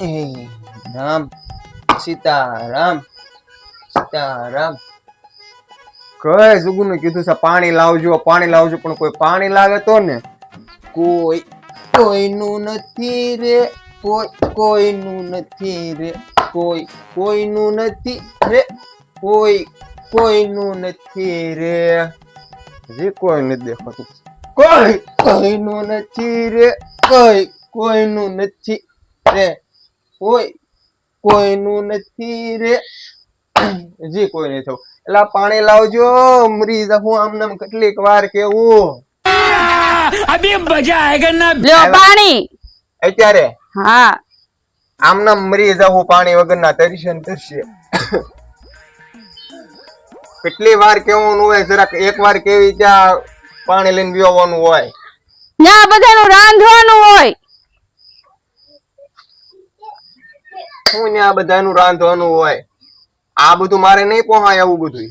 રામ સીતારામ સીતારામ. કઈ સુગુને કીધું છે પાણી લાવજો પણ કોઈ પાણી લાવે તો ને કોઈ કોઈનું નથી રે, કોઈનું નથી રે, કોઈનું નથી રે, કોઈનું નથી રે. જે કોઈ નથી દેખાતું, કોઈનું નથી રે, કોઈનું નથી રે, કોઈનું નથી રે. જી કોઈ નહીં થયું. એટલે પાણી લાવજો, મરી જાઉં આમ નામ કેટલીક વાર કેવું. અભી મજા આયેગા ના. લ્યો પાણી અત્યારે હા આમ નામ મરી જાઉં પાણી વગરના દર્શન કરશે. કેટલી વાર કેવું હોય, જરાક એક વાર કેવી ત્યાં પાણી લઈને પીવાનું હોય. ના બધાનું રાંધવાનું હોય. હું ત્યાં બધાનું રાંધવાનું હોય. આ બધું મારે નહીં પહોંચાય આવું બધું.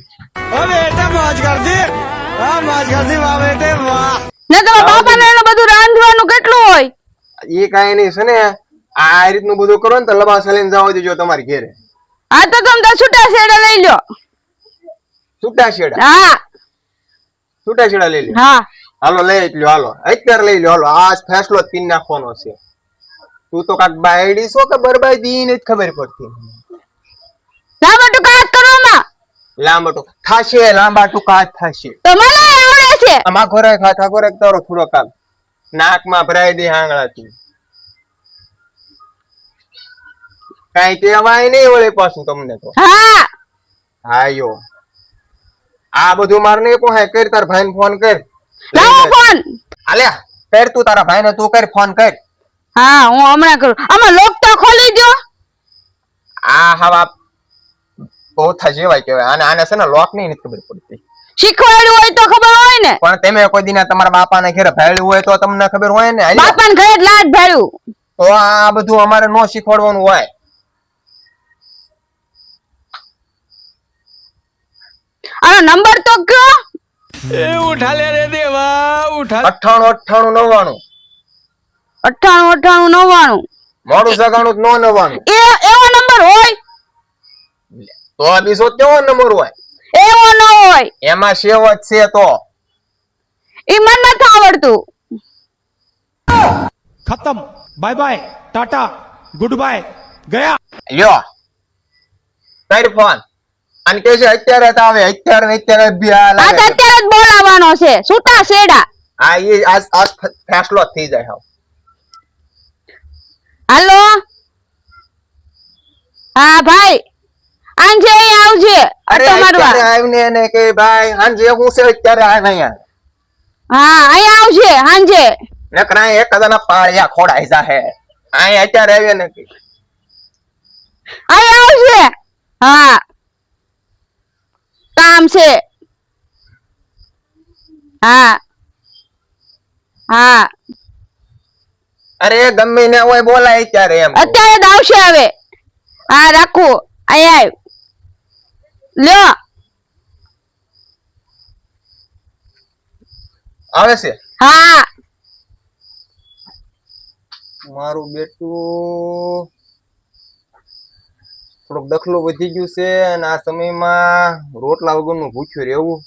ને તમારા બાપાને એનું બધું રાંધવાનું કેટલું હોય. એ કાંઈ નહીં છે ને, આ રીતનું બધું કરો ને તો લબાસા લઈને જવા દેજો તમારી ઘેરે. હા તો તમે તો છૂટા છેડા લઈ લો. છૂટા છેડા? હા છૂટા છેડા લઈ લો. હા હાલો લઈ લ્યો, હાલો અત્યારે લઈ લ્યો. હાલો આ ફેસલો જ કરી નાખવાનો છે. તું તો કાક બાયડી છો કે બરબાદી ને જ ખબર પડતી. લાંબા ટૂંકા હાથ કરો માં. લાંબા ટૂંકા થાશે, લાંબા ટૂંકા હાથ થાશે. તો મને આવડે છે. આમાં ખોરાક હાથા ખોરાક તારો થોડો કામ નાકમાં ભરાઈ દે હાંગળાથી. કઈ કહેવાય નહીં વળે પાછું તમને તો. હા હાયો આ બધું માર નહીં પોહાય. કર તાર ભાઈને ફોન કર. લાવો ફોન. આલ્યા કર તું તારા ભાઈને, તું કર ફોન કર. હા હું હમણાં કરું. આમાં લોક તો ખોલી દો. આ હવા બહુ જેવાય કેવાય. આને છે ને લોક નહીં ખબર પડતી. શીખવાડ્યું હોય તો ખબર હોય ને. પણ તમે કોઈ દિના તમારા બાપાને ઘરે ભાડ્યું હોય તો તમને ખબર હોય ને. બાપાને ઘરે જ લાડ ભાડ્યું તો આ બધું અમારે નો શીખવાડવાનું હોય. આનો નંબર તો કયો. એ ઉઠા લે રે દેવા ઉઠા. 98 98 98 મોડું સગાણું નો 99. એવો નંબર હોય તો આ બીજો કેવો નંબર હોય? એવો ન હોય. એમાં સેવ જ છે તો. ઈ મને નથી આવડતું. खत्म bye bye tata goodbye गया. લ્યો કર ફોન. અને કે છે અત્યારે તો આવે, અત્યારે ને અત્યારે આ તો અત્યારે જ બોલાવાનો છે. છૂટા છેડા. હા એ આ ફેસલો થઈ જાય. હાવ હાલો હા ભાઈ આંજે અહીં આવજે. અરે અટો મારવા. અત્યારે આવીને એને કે ભાઈ હાંજે હું છે અત્યારે આવે અહીંયા. હા અહીં આવજે હાંજે. નકરા એક કદાના પાળિયા ખોડાઈ જાહે. અહીં અત્યારે આવે ને અહીં આવજે. હા કામ છે. હા હા અરે ગમે ને હોય બોલાય અત્યારે એમ. અત્યારે જ આવશે હવે. હા રાખું. અહીં આવ લ્યો. આવે છે હા મારું બેટું થોડુંક દખલું વધી ગયું છે અને આ સમયમાં રોટલા વગરનું ભૂખ્યું રહેવું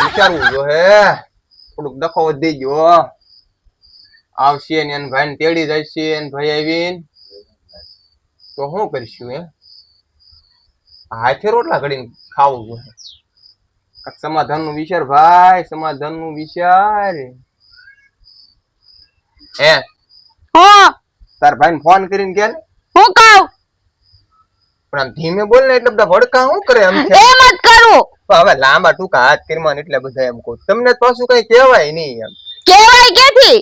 વિચારવું જો હે. થોડુંક દખો વધી ગયો. આવશે ને એને ભાઈ ને તેડી જાય છે. એને ભાઈ આવીને તો શું કરીશું? હે હાથે રોટલા ઘડીને ખાવું જોઈએ. સમાધાન નું વિચાર ભાઈ, સમાધાન નું વિચાર. હે હો તાર ભાઈ ને ફોન કરીને કે હું કહું. પણ આમ ધીમે બોલ ને એટલે બધા ભડકા શું કરે એમ છે. એમ જ કરું. હવે લાંબા ટૂંકા હાથ કર્યા એટલે બધા એમ કહું. તમને પાછું કઈ કહેવાય નહીં એમ. કેવાય કેથી.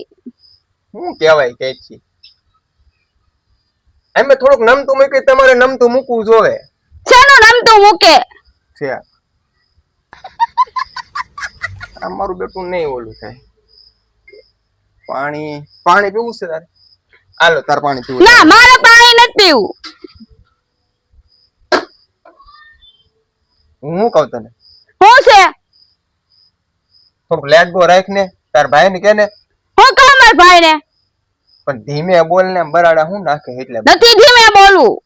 શું કહેવાય કે છે એમ થોડુંક નમતું મૂકી. તમારે નમતું મૂકવું જોવે. શેનું નમતું મૂકે છે આ મારું બેટું નહીં ઓલું થાય. પાણી પાણી પીવું છે તારે? હાલો તાર પાણી પીવું. ના મારે પાણી નથી પીવું. હું કહું તને શું છે? થોડુંક લેટ ગો રાખ ને. તાર ભાઈ ને કે ને હું કહું મારા ભાઈ ને. પણ ધીમે બોલ ને બરાડા હું નાખે એટલે નથી ધીમે બોલવું.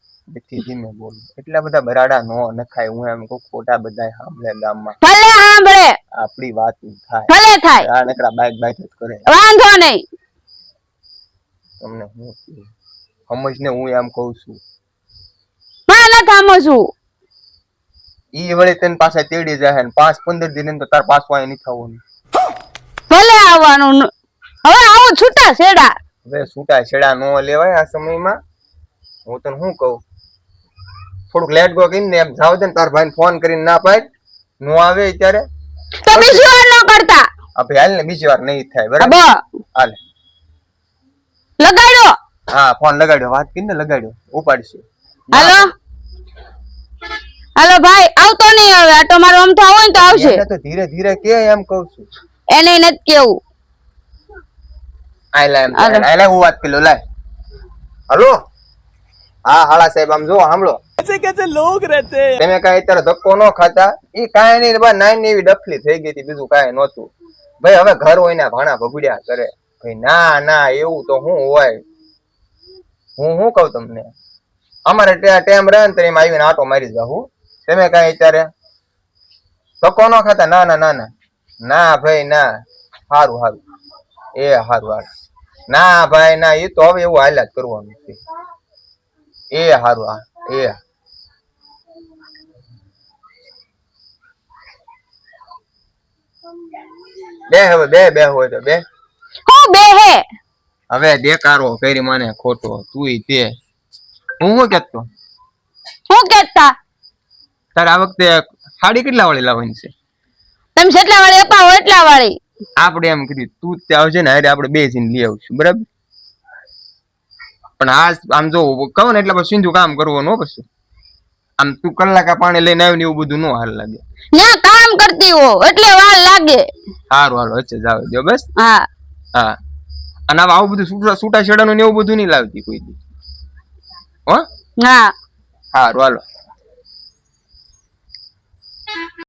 ધીમે બોલ એટલા બધા બરાડા નો નખાય. હું એમ કહું ખોટા બધા સાંભળે ગામમાં ભલે સાંભળે, આપડી વાત થાય. ભલે થાય, આ નકરા બાઈક બાઈક જ કરે. વાંધો નહીં. તમને હું સમજ ને હું એમ કઉ છું. માં ન સમજવું. ઈ વળી તને પાછા તેડી જાય ને 5-15 દિન તો તાર પાછું અહીં નથી થવાનું. ભલે આવવાનું. હવે આવું છૂટા છેડા. હવે છૂટા છેડા નો લેવાય આ સમયમાં. હું તને શું કહું, થોડુંક લેટ ગો કરીને એમ જાવ દે ને તાર ભાઈને ફોન કરીને ના પાડ નો આવે ત્યારે તો બીજી વાર ન કરતા. આપણે હાલ ને બીજી વાર નહીં થાય. બરાબર હાલે લગાડ્યો. હા ફોન લગાડ્યો. વાત કરીને લગાડ્યો ઉપાડશે. હાલો હાલો ભાઈ, આવતો નહીં હવે. આટો મારો આમ તો આવો ને તો આવશે. એને તો ધીરે ધીરે કે એમ કહું છું. એને નથી કેવું. આયલા એમ આયલા હું વાત કરી લો. લાય હાલો. હા હાલા સાહેબ આમ જો સાંભળો. कैसे लोग रहते हैं? તમે કઈ અત્યારે ધક્કો ન ખાતા. ઈ કાંઈ નહીં બા નાની એવી ડફલી થઈ ગઈ હતી, બીજું કાંઈ નહોતું. ભાઈ હવે ઘર હોય ને ભાણા ભગુડ્યા કરે. ભાઈ ના ના એવું તો શું હોય. હું શું કહું તમને, અમારે ટાઈમ રહે ને એમાં આવીને આટો મારી જાઉં. તમે કઈ અત્યારે ધક્કો ન ખાતા. ના ના ના ના ના ભાઈ ના. સારું સારું એ સારું હારું. ના ભાઈ ના એ તો હવે એવું હાલ્યા જ કરવાનું છે. એ સારું હા એ બે હવે બે હોય તો બે. હું બે હે હવે દેકારો કરી મને ખોટો તુંય તે. હું શું કેતો, હું કેતા તારે આ વખતે સાડી કેટલા વાળી લાવવાની છે? તમે જેટલા વાળી અપાવો એટલા વાળી. આપણે એમ કર્યું તું ત્યાં આવજે ને હારે આપણે બે જઈને લઈ આવશું. બરાબર પણ આમ જો કહું ને એટલે પછી સીધું કામ કરવું ન પછી. આમ તું કલાકા પાણી લઈને આવ્યું ને એવું બધું ન હાલ લાગે. ત્યાં કામ કરતી હો એટલે વાર લાગે. સારું હાલો વચ્ચે જાવ દો બસ. હા હા અને આવું બધું છૂટા છેડાનું ને એવું બધું નહીં લાવતી કોઈ દી. હો હા સારું હાલો.